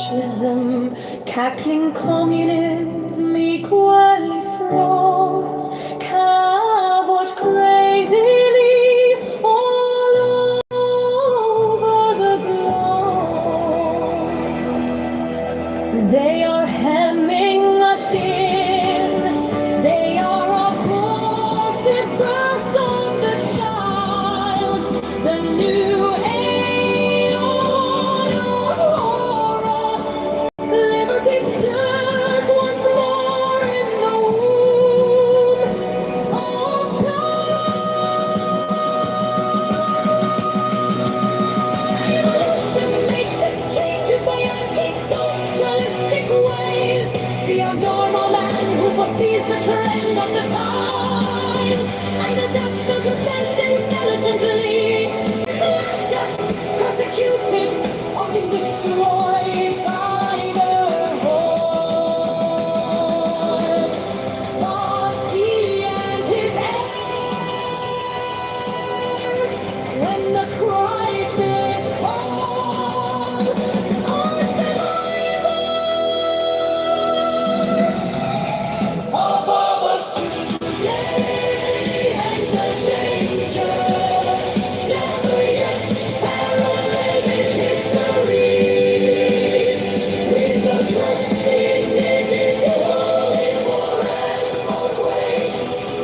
fascism, cackling communism, equally fraught, cavorted crazily all over the globe. They are hemming us in, they are aborted births of the child, the new stirs once more in the womb of time. Evolution makes its changes by anti-socialistic ways. The abnormal man who foresees the trend of the times and adapts circumstance intelligently is left out, persecuted, often destroyed by the horde. But he and his heirs, when the crisis comes, are survivors. Above us today hangs a danger never yet paralleled in history. We suppress the individual in more and more ways.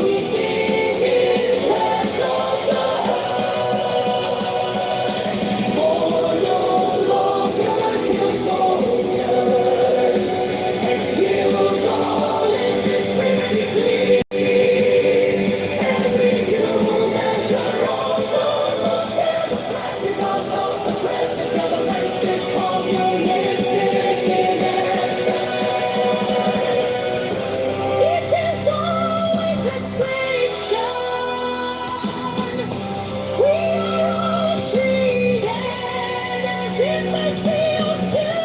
We begin terms of the herd. More no longer kill soldiers and heroes all indiscriminately. Every new measure of the most democratic, autocratic governments is communistic in essence. It is always restriction. We are all treated as imbecile children.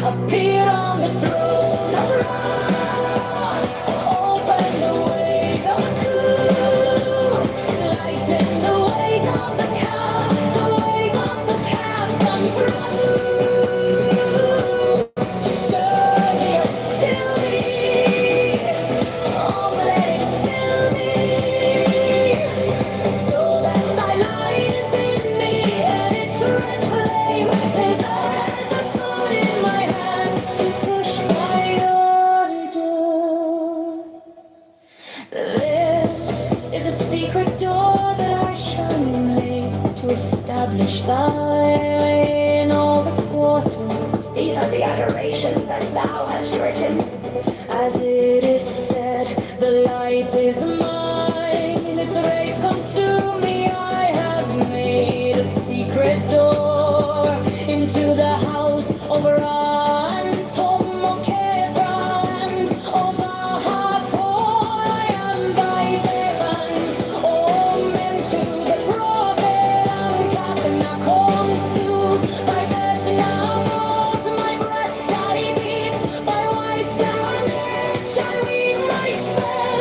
Appear on the throne of Ra, open the ways of the cool, lighten the ways of the calm, the ways of the calm come through. Sturdy or still me, oh let it fill me, so that thy light is in me and its red flame is as a sword in my hand to push my order. There is a secret door that I shall make to establish thine in all the quarters. These are the adorations as thou hast written. As it is said, the light is mine, its rays consume me. I have made a secret door into the house of Ran, Tom of Kebrand, of Ahab, for I am thy Devan. Omen to the prophet, and Kathna Konsu, thy best now to my breast I beat, by wise commandment I weave my spell,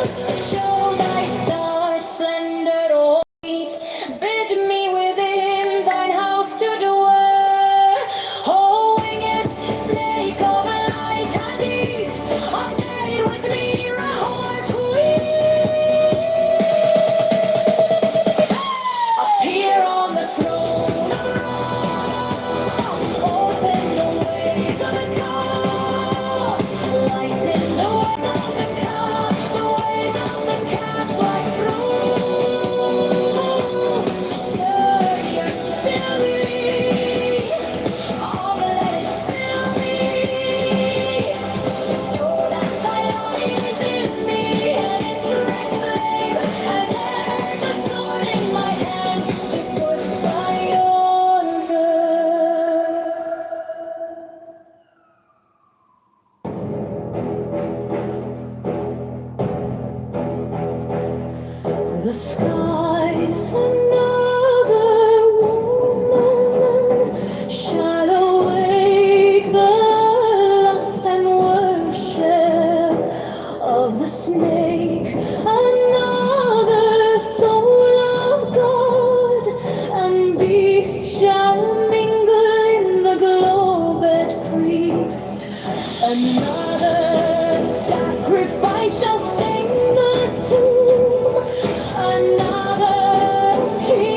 show thy star splendor or heat, bid me within thine house to dwell. Oh, winged snake of light and heat, abide with me, Rahor Queen. Appear on the throne of Ra, open the ways of the car, lighten the ways of the car, the ways of the cats like through. Sturdy or still me, oh let it fill me, so that thy light is in me and its red flame as there's a sword in my hand to push thy order. The skies another woman shall awake the lust and worship of the snake. Another soul of God and beast shall mingle in the globed priest. Another sacrifice shall stain the tomb. Another king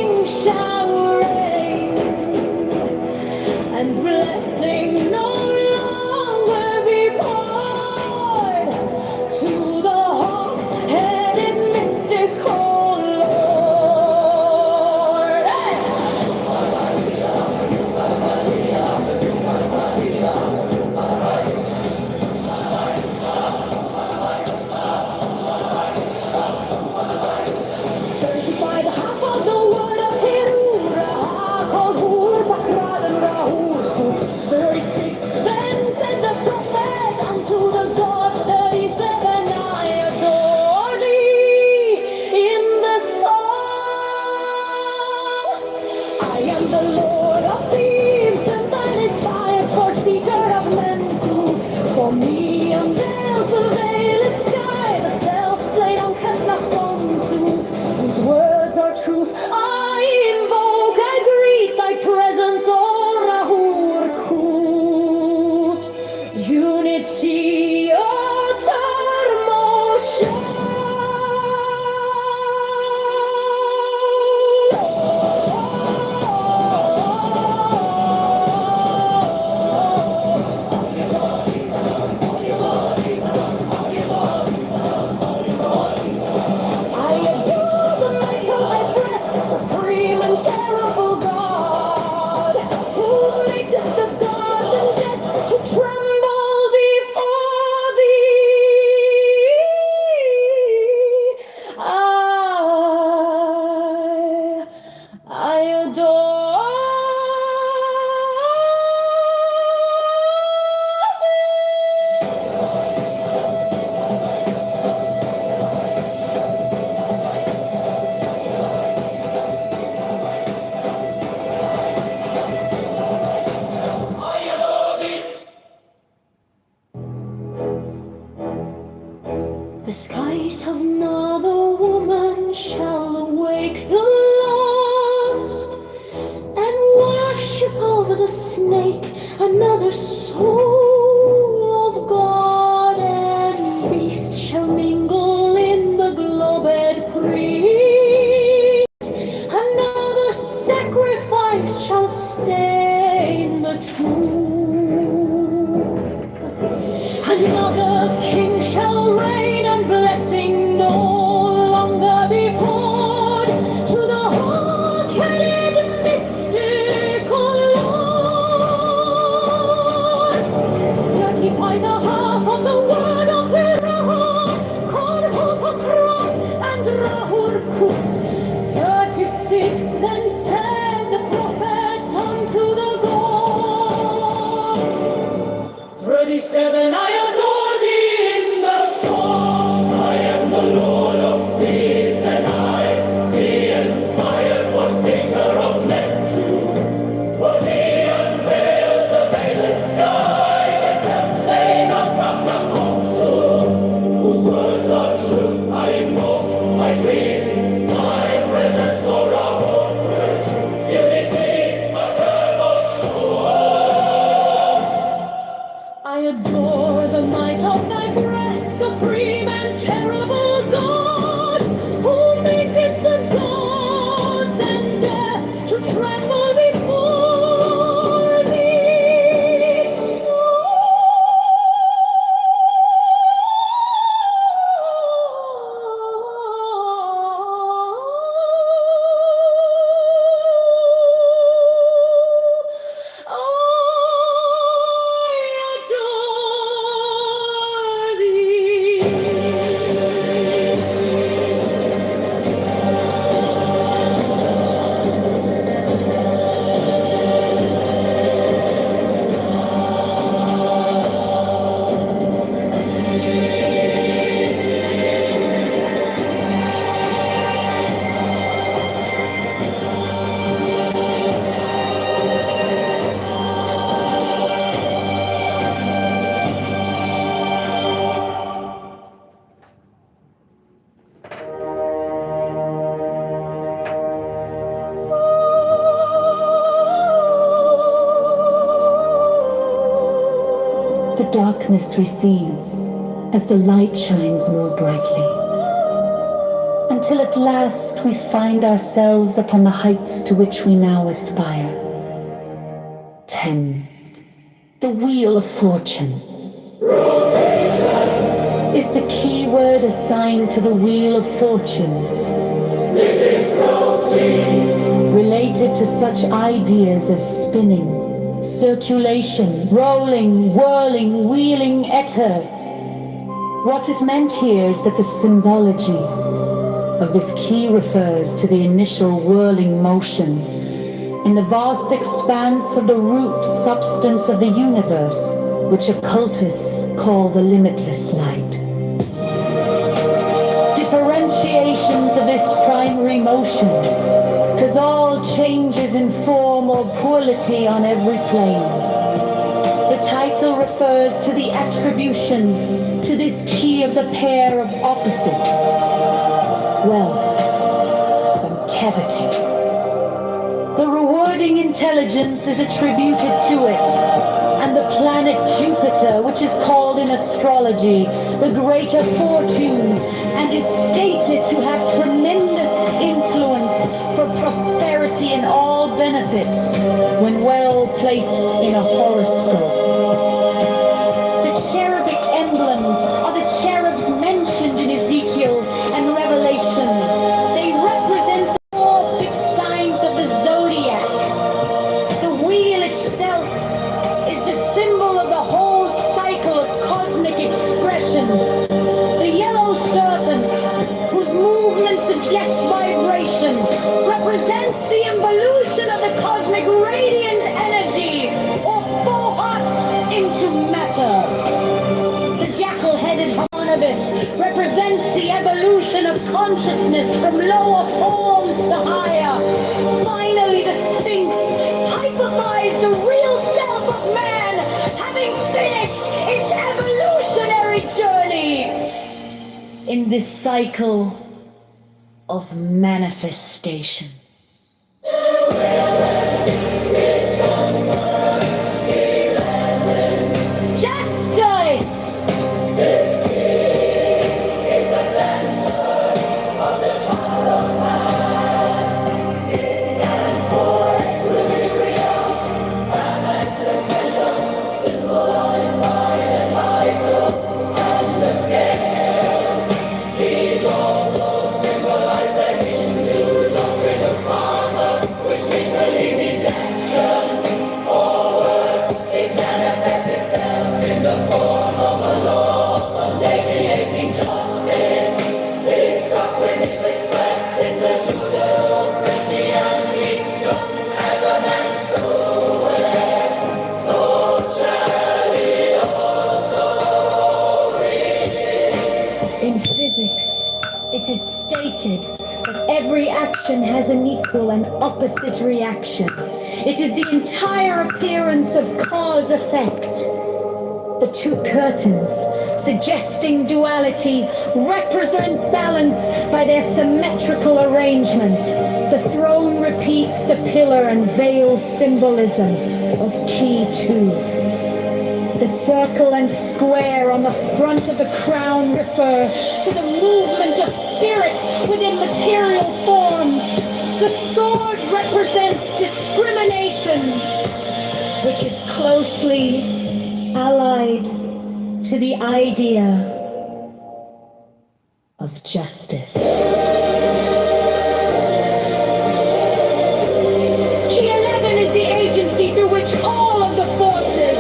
shall awake the lost and worship over the snake another soul of God and beast shall mingle in the globed priest. Another sacrifice shall stain the tomb. Another king shall reign and blessing no longer be poured to the hawk-headed mystical Lord. 35 the half of the word of Pharaoh, called Hopocrat and Rahurkut. 36 then said the prophet unto the God. 37 I adore thee in the song. I am the Lord of beads and I, the inspired forsaker of men too. For me unveils the veiled sky, the self-slain Akafna consul, whose words are truth I invoke, I greet, my presence or our portrait, unity, eternal sure. I adore the might of thy breath, supreme and terrible God, who makest the gods and death to tremble before thee. I adore thee. The darkness recedes as the light shines more brightly, until at last we find ourselves upon the heights to which we now aspire. 10. The wheel of fortune. Rotation is the key word assigned to the wheel of fortune. This is closely related to such ideas as spinning, circulation, rolling, whirling, wheeling, ether. What is meant here is that the symbology of this key refers to the initial whirling motion in the vast expanse of the root substance of the universe, which occultists call the limitless light. Differentiations of this primary motion, because all changes in form or quality on every plane. The title refers to the attribution to this key of the pair of opposites, wealth and cavity. The rewarding intelligence is attributed to it, and the planet Jupiter, which is called in astrology the greater fortune, and is stated to have tremendous influence for prosperity and all benefits when well placed in a horoscope. The cherubic emblems are the cherubs mentioned in Ezekiel and Revelation. They represent the four fixed signs of the zodiac. The wheel itself is the symbol of the whole cycle of cosmic expression. The yellow serpent, whose movement suggests vibration, represents the involution of the cosmic radiant energy, or Fohat, into matter. The jackal-headed Barnabas represents the evolution of consciousness from lower forms to higher. Finally, the Sphinx typifies the real self of man, having finished its evolutionary journey. In this cycle, of manifestation. Justice! In physics, it is stated that every action has an equal and opposite reaction. It is the entire appearance of cause-effect. The two curtains, suggesting duality, represent balance by their symmetrical arrangement. The throne repeats the pillar and veils symbolism of key 2. The circle and square on the front of the crown refer to the movement of spirit within material forms. The sword represents discrimination, which is closely allied to the idea of justice. Key 11 is the agency through which all of the forces,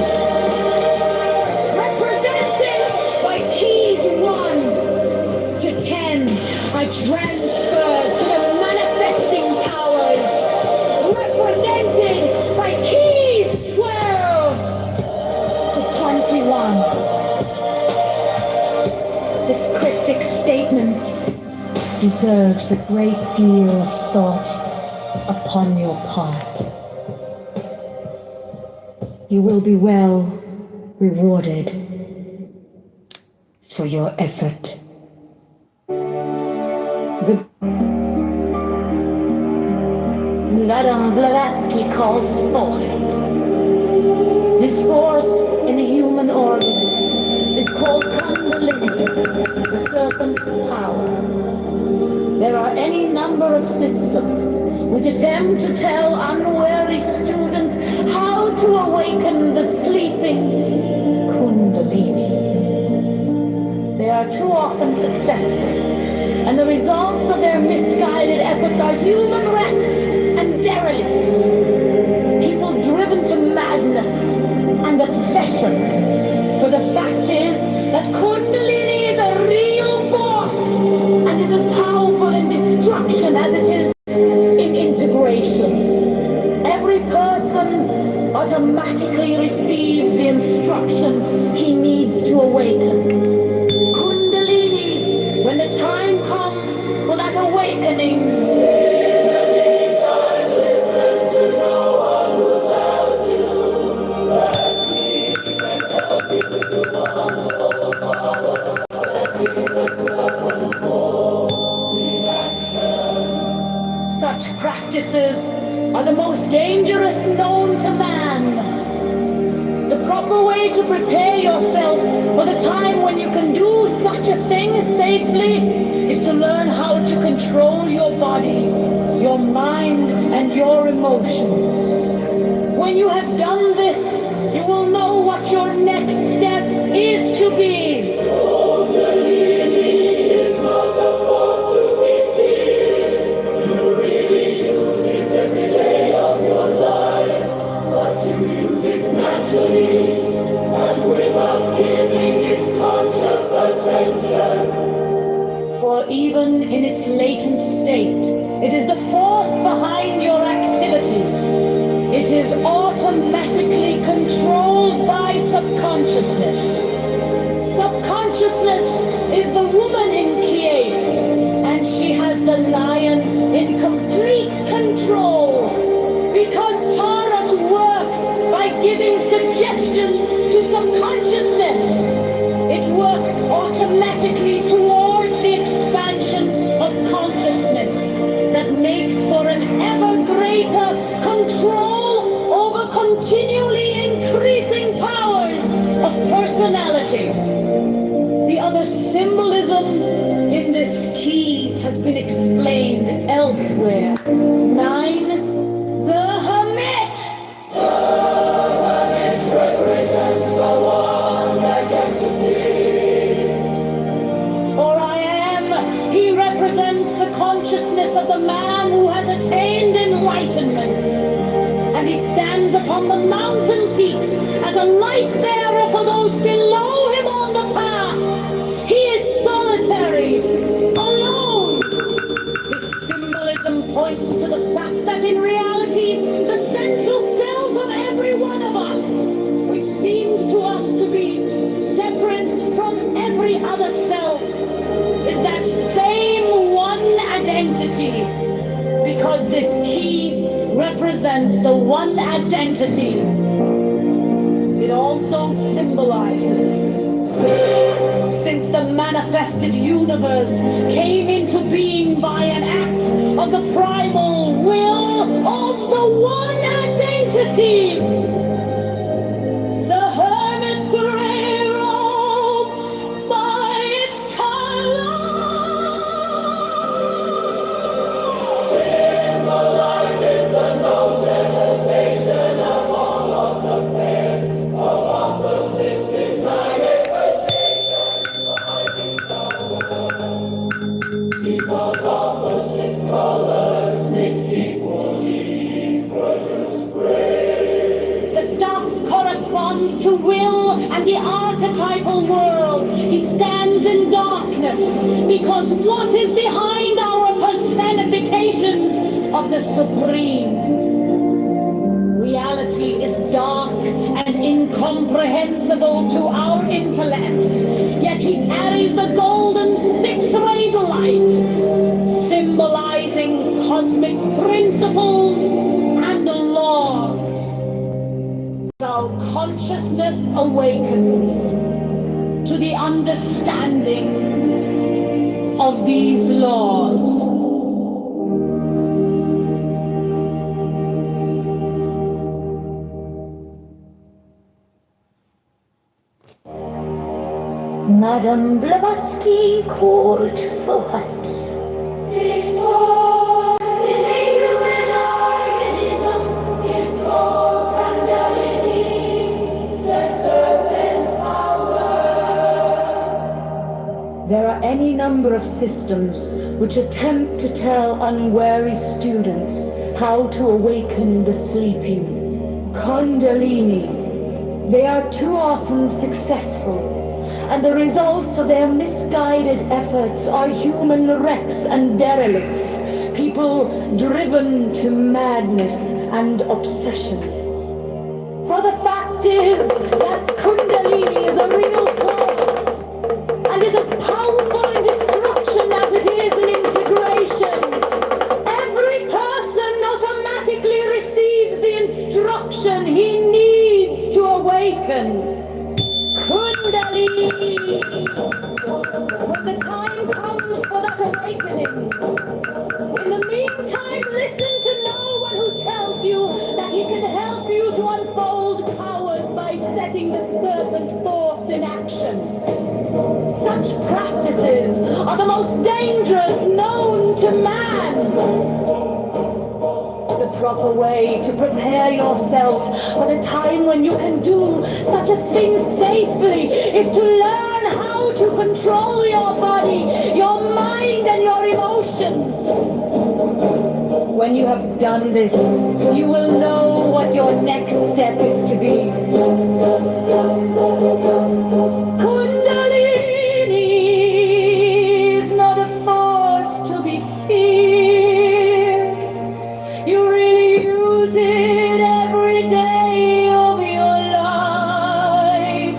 keys 1 to 10, are transferred to the manifesting powers, represented by keys 12 to 21. This cryptic statement deserves a great deal of thought upon your part. You will be well rewarded for your effort. Madame Blavatsky called thought. This force in the human organism is called Kundalini, the serpent power. There are any number of systems which attempt to tell unwary students how to awaken the sleeping Kundalini. They are too often successful, and the results of their misguided efforts are human wrecks and derelicts. People driven to madness and obsession. For the fact is that Kundalini is a real force and is as powerful in destruction as it is in integration. Every person automatically receives the instruction he needs to awaken. When the time comes for that awakening, in the meantime, listen to no one who tells you that he can help you to unfold powers, setting the serpent force in action. Such practices are the most dangerous known to man. The proper way to prepare yourself for the time when you can do such a thing safely is to learn how to control your body, your mind, and your emotions. When you have done this, you will know what your next step is to be. Kundalini is not a force to be feared. You really use it every day of your life, but you use it naturally and without giving it conscious attention. For even in its latent state, it is the force behind your activities. It is automatically controlled by subconsciousness. Subconsciousness is the woman in Key 8, and she has the lion in complete control. Because Tarot works by giving suggestions to subconsciousness, it works automatically towards the expansion of consciousness. continually increasing powers of personality. The other symbolism in this key has been explained elsewhere. 9. The Hermit. The Hermit represents the one identity. Or I am, he represents the consciousness of the man who has attained enlightenment. And he stands upon the mountain peaks as a light bearer for those below him on the path. He is solitary, alone. This symbolism points to the fact that in reality, the central self of every one of us, which seems to us to be separate from every other self, is that same one identity. Because this key represents the one identity, it also symbolizes, since the manifested universe came into being by an act of the primal will of the one identity, the hermit's gray robe by its color symbolizes the notionalization of all of the pairs of opposites in manifestation by Kitover. Because opposite colors mixed equally produce gray. The stuff corresponds to will and the archetypal world. He stands in darkness because what is behind our personifications of the Supreme? Reality is dark and incomprehensible to our intellects, yet he carries the golden six-rayed light, symbolizing cosmic principles and laws. Our consciousness awakens to the understanding of these laws. Madame Blavatsky called for what? This force in a human organism is called Kundalini, the serpent power. There are any number of systems which attempt to tell unwary students how to awaken the sleeping. Kundalini. They are too often successful, and the results of their misguided efforts are human wrecks and derelicts, people driven to madness and obsession. For the fact is that Kundalini is a real force, and is as powerful in destruction as it is in integration. Every person automatically receives the instruction he needs to awaken. Kundalini. When the time comes for that awakening, in the meantime, listen to no one who tells you that he can help you to unfold powers by setting the serpent force in action. Such practices are the most dangerous known to man. The proper way to prepare yourself for the time when you can do such a thing safely is to learn how to control your body, your mind, and your emotions. When you have done this, you will know what your next step is to be. Kundalini is not a force to be feared. You really use it every day of your life,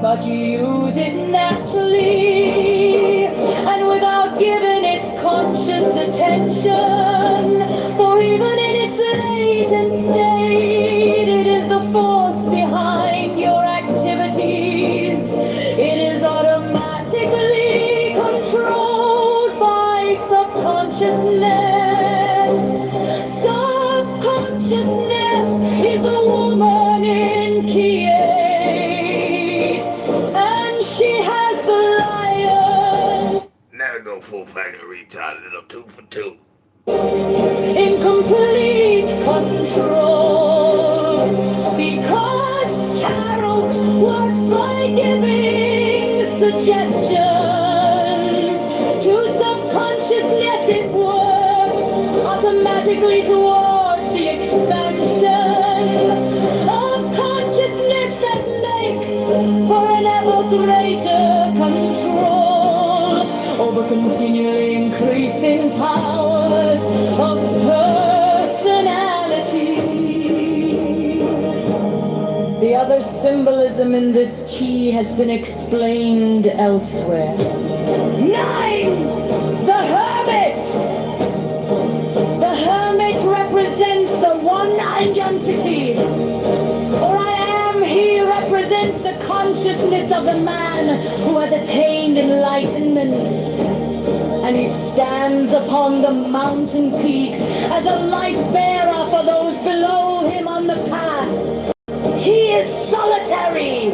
but you use it naturally and without giving it conscious attention. For even in its latent state, it is the force behind your activities. It is automatically controlled by subconsciousness. Subconsciousness is the woman in complete control, because tarot works by giving suggestions to subconsciousness. It works automatically towards the expansion of consciousness that makes for an ever greater control over continually increasing powers of personality. The other symbolism in this key has been explained elsewhere. 9. The Hermit. The Hermit represents the one identity. Or I am, he represents the consciousness of the man who has attained enlightenment. And he stands upon the mountain peaks as a light bearer for those below him on the path. He is solitary,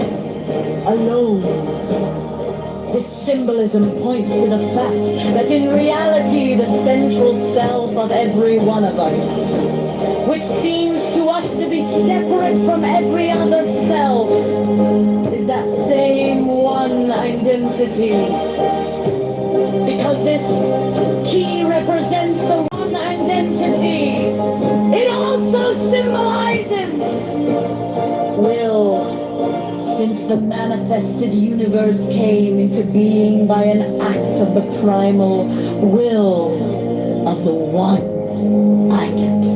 alone. This symbolism points to the fact that in reality the central self of every one of us, which seems to us to be separate from every other self, is that same one identity. Because this key represents the one identity, it also symbolizes will. Since the manifested universe came into being by an act of the primal will of the one identity.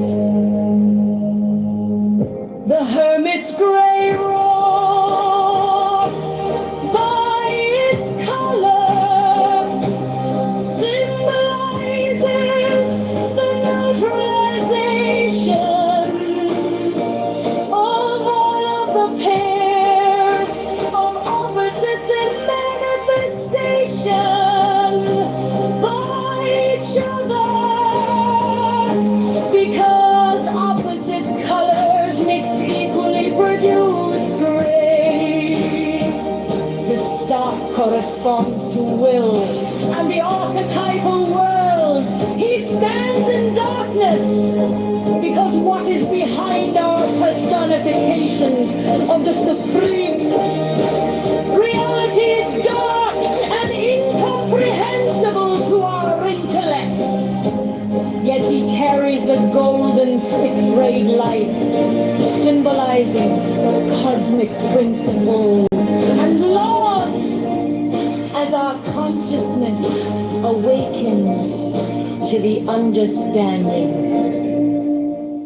The hermit's gray robe, by its color, symbolizes the neutralization of all of the pairs of opposites in manifestation by each other, because opposite colors mixed equally produce gray. The staff corresponds to will and the archetypal world. He stands in darkness because what is behind our personifications of the supreme reality is dark and incomprehensible to our intellects. Yet he carries the golden six-rayed light, symbolizing cosmic principles and laws as our consciousness awakens to the understanding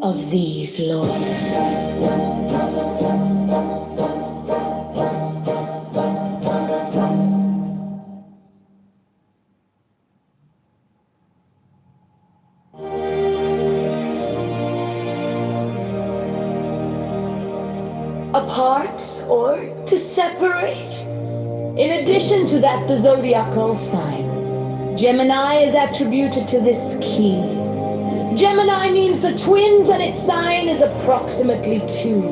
of these laws. Apart or to separate? In addition to that, the zodiacal sign, Gemini, is attributed to this key. Gemini means the twins, and its sign is approximately 2.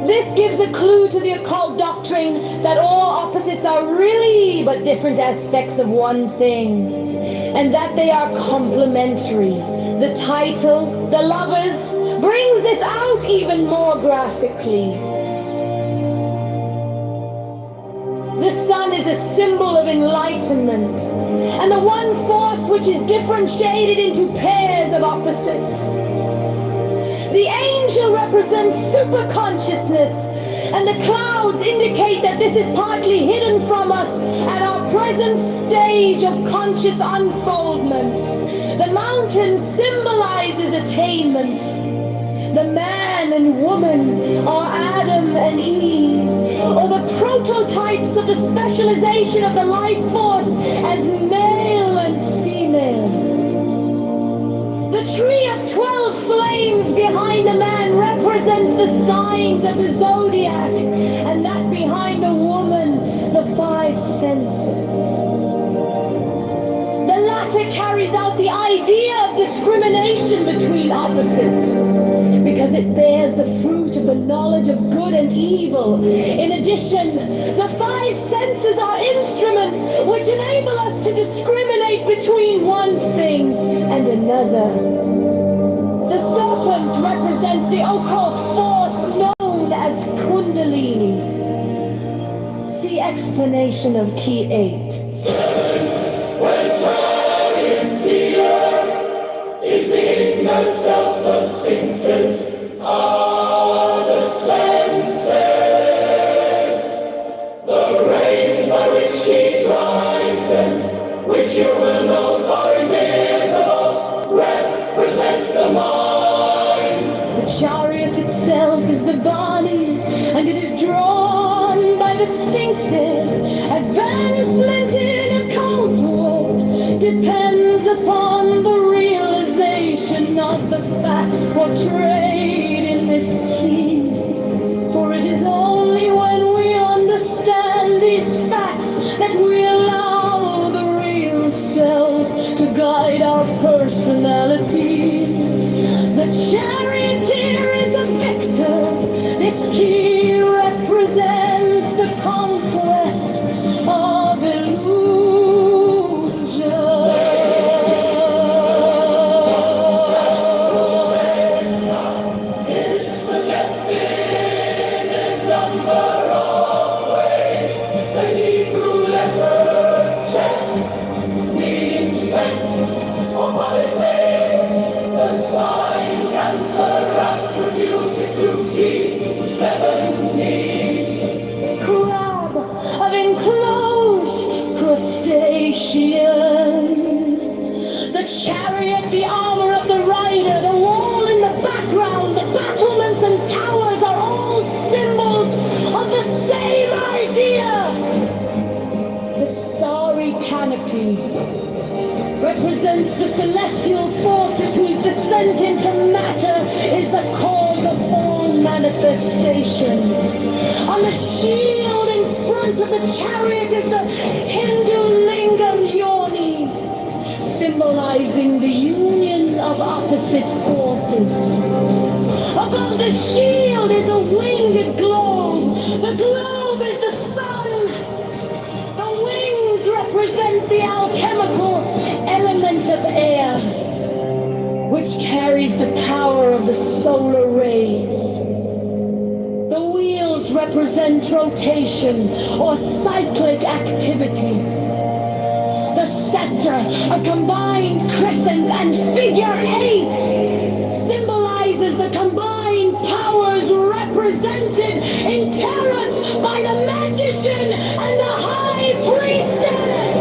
This gives a clue to the occult doctrine that all opposites are really but different aspects of one thing, and that they are complementary. The title, The Lovers, brings this out even more graphically. The sun is a symbol of enlightenment, and the one force which is differentiated into pairs of opposites. The angel represents superconsciousness, and the clouds indicate that this is partly hidden from us at our present stage of conscious unfoldment. The mountain symbolizes attainment. The man and woman are Adam and Eve, or the prototypes of the specialization of the life force as male and female. The tree of 12 flames behind the man represents the signs of the zodiac, and that behind the woman, the 5 senses. The latter carries out the idea of discrimination between opposites, because it bears the fruit of the knowledge of good and evil. In addition, the five senses are instruments which enable us to discriminate between one thing and another. The serpent represents the occult force known as Kundalini. See explanation of key 8. When chariots here is the inner self, the sphinxes are the senses. The reins by which he drives them, which you will note are invisible, represents the mind. The chariot itself is the body, and it is drawn by the sphinxes. Advancement in occult work depends upon the realization of the facts portrayed in this key. For it is only when we understand these facts that we allow the real self to guide our personalities. The charioteer is a victor. This key represents the conquest of illusion. Is suggested in number of ways. The Hebrew letter Chet means strength or policy. The sign Cancer attributed to key 7 means Crab of enclosed crustacean. The chariot, the armor of the rider, the wall in the background, the battlements and towers are all symbols of the same idea. The starry canopy represents the celestial forces whose descent into matter is the cause of all manifestation. On the shield in front of the chariot is the Hindu lingam yoni, symbolizing the union of opposite forces. Above the shield is a winged globe. The globe is the sun. The wings represent the alchemical element of air, which carries the power of the solar rays. The wheels represent rotation or cyclic activity. The scepter, a combined crescent and figure 8, symbolizes the combined powers represented in tarot by the magician and the high priestess.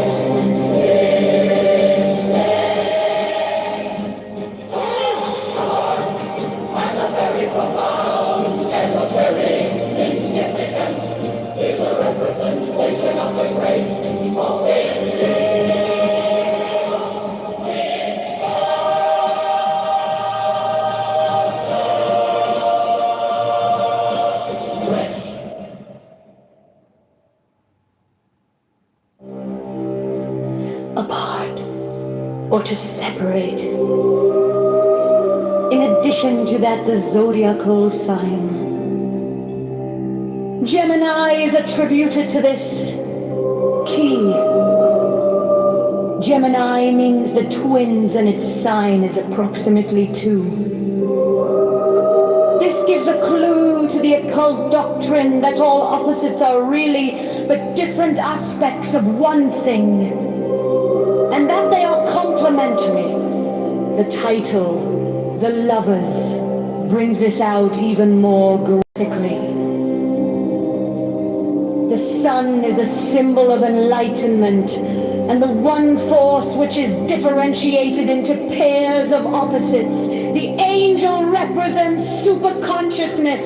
Profound esoteric significance is a representation of the great Apart, or to separate. In addition to that, the zodiacal sign. Gemini is attributed to this key. Gemini means the twins and its sign is approximately 2. This gives a clue to the occult doctrine that all opposites are really but different aspects of one thing, and that they are complementary. The title, The Lovers, brings this out even more graphically. The sun is a symbol of enlightenment, and the one force which is differentiated into pairs of opposites. The angel represents superconsciousness,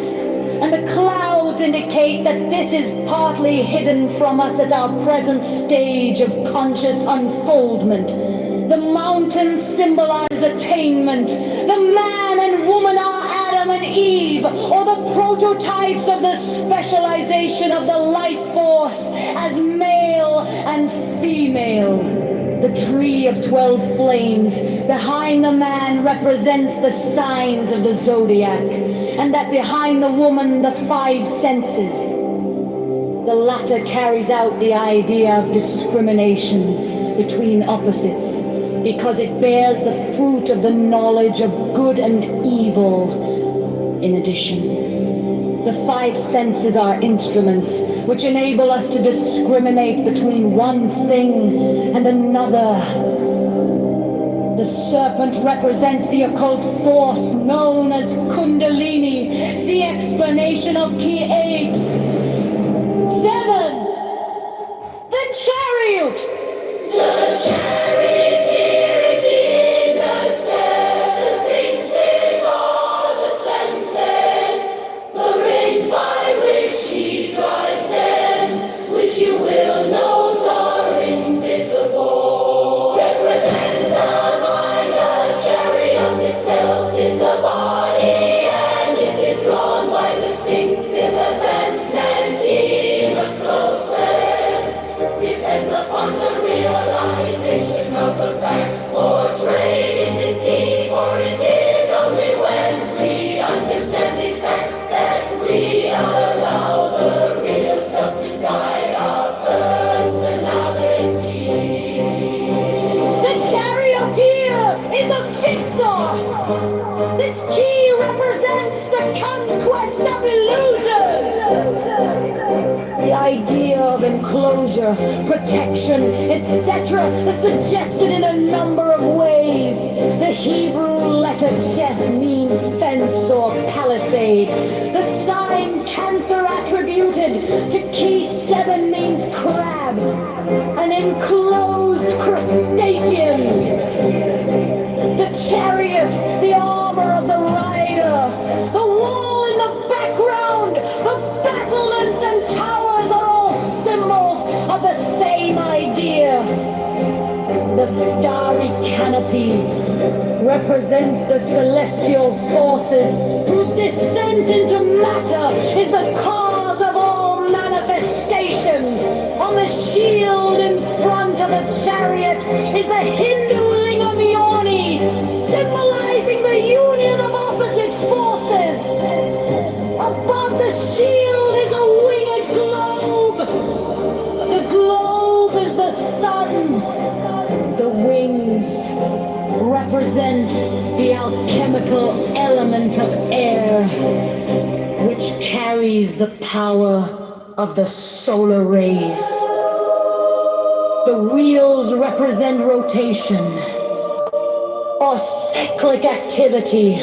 and the clouds indicate that this is partly hidden from us at our present stage of conscious unfoldment. The mountains symbolize attainment. The man and woman are Adam and Eve, or the prototypes of the specialization of the life force as male and female. The tree of 12 flames behind the man represents the signs of the zodiac, and that behind the woman the 5 senses. The latter carries out the idea of discrimination between opposites, because it bears the fruit of the knowledge of good and evil. In addition, the 5 senses are instruments which enable us to discriminate between one thing and another. The serpent represents the occult force known as Kundalini. The explanation of key 8. 7. The chariot! The charioteer is the innocent, the sphinxes are the senses, the reins by which he drives them, which you will note are invisible, represent the mind. The chariot itself is the body, and it is drawn by the sphinx's advancement in the clothesline. Depends upon the realization of the facts portrayed in this key, for it is only when we understand these facts that we allow the real self to guide our personality. The charioteer is a victor! This key represents the conquest of illusion! The idea of enclosure, protection, etc. is suggested in a number of ways. The Hebrew letter Jet means fence or palisade. The sign Cancer attributed to key 7 means crab, an enclosed crustacean. The chariot, the armor of the rider, the wall in the background, the battlements and towers are all symbols of the same idea. The starry canopy represents the celestial forces whose descent into matter is the cause of all manifestation. On the shield in front of the chariot is the Hindu lingam yoni, symbolizing the union of opposite forces. Above the shield is a winged globe. The globe is the sun. The wings represent the alchemical element of air, which carries the power of the solar rays. The wheels represent rotation or cyclic activity.